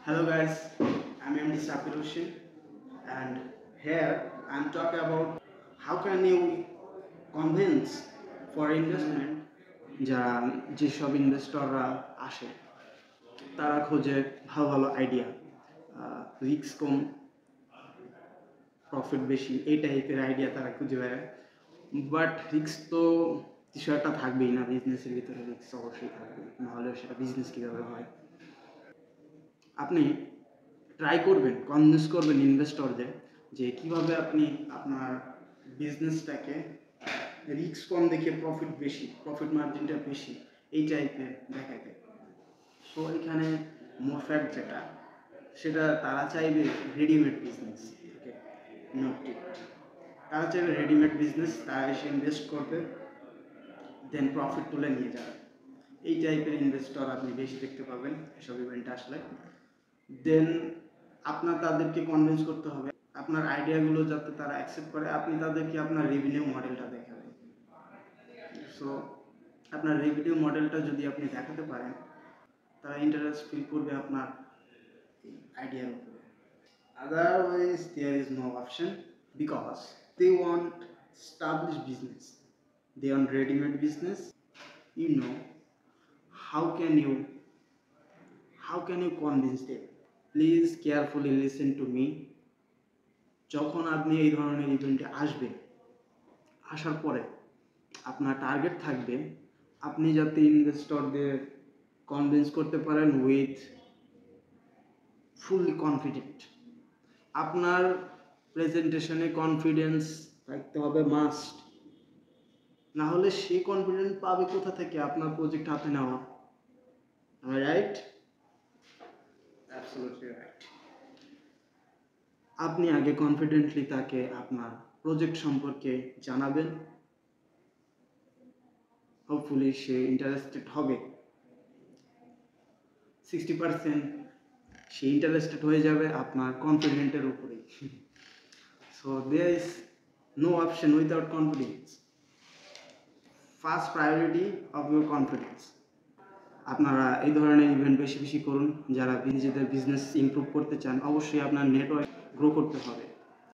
Hello guys, I'm MD Sapir Hussain and here I'm talking about how can you convince for investment যারা যেসব ইনভেস্টররা আসে তারা খোঁজে ভালো ভালো আইডিয়া, রিস্ক কম প্রফিট বেশি এই টাইপের আইডিয়া তারা খুঁজে বেড়ায়। বাট রিস্ক তো কিছু একটা থাকবেই না, বিজনেসের ভিতরে রিস্ক অবশ্যই থাকবে, নাহলে সেটা বিজনেস কীভাবে হয়। আপনি ট্রাই করবেন, কনভিন্স করবেন ইনভেস্টরদের যে কিভাবে আপনি আপনার বিজনেসটাকে রিস্ক কম দেখে প্রফিট বেশি, প্রফিট মার্জিনটা বেশি এই টাইপের দেখাতে। সো এখানে মোর ফ্যাক্ট যেটা সেটা তারা চাইবে রেডিমেড বিজনেস, ওকে নট ইট। তারা চাইবে রেডিমেড বিজনেস, তারা এসে ইনভেস্ট করবে, দেন প্রফিট তুলে নিয়ে যাবে। এই টাইপের ইনভেস্টর আপনি বেশি দেখতে পাবেন এসব ইভেন্টে আসলে। দেন আপনার তাদেরকে কনভিন্স করতে হবে আপনার আইডিয়াগুলো যাতে তারা অ্যাকসেপ্ট করে। আপনি তাদেরকে আপনার রেভিনিউ মডেলটা দেখাবেন। সো আপনার রেভিনিউ মডেলটা যদি আপনি দেখাতে পারেন, তারা ইন্টারেস্ট ফিল করবে আপনার আইডিয়ার উপরে। Otherwise there is no option, because they want established business, they want ready-made business. You know, how can you convince them? Please carefully listen to me. যখন আপনি এই ধরনের ইভেন্টে আসবেন, আসার পরে আপনার টার্গেট থাকবে আপনি যাতে ইনভেস্টরদের কনভিন্স করতে পারেন উইথ ফুললি কনফিডেন্ট। আপনার প্রেজেন্টেশনে কনফিডেন্স থাকতে হবে মাস্ট, না হলে সে কনফিডেন্স পাবে কোথা থেকে আপনার প্রজেক্ট হাতে নেওয়া। রাইট? Absolutely right. আপনি আগে কনফিডেন্টলি তাকে আপনার প্রজেক্ট সম্পর্কে জানাবেন, হোপফুলি সে ইন্টারেস্টেড হবে। 60% সে ইন্টারেস্টেড হয়ে যাবে আপনার কনফিডেন্টের উপরেই। So there is no option without confidence. First priority of your confidence. আপনারা এই ধরনের ইভেন্ট বেশি বেশি করুন। যারা নিজেদের বিজনেস ইমপ্রুভ করতে চান, অবশ্যই আপনার নেটওয়ার্ক গ্রো করতে হবে।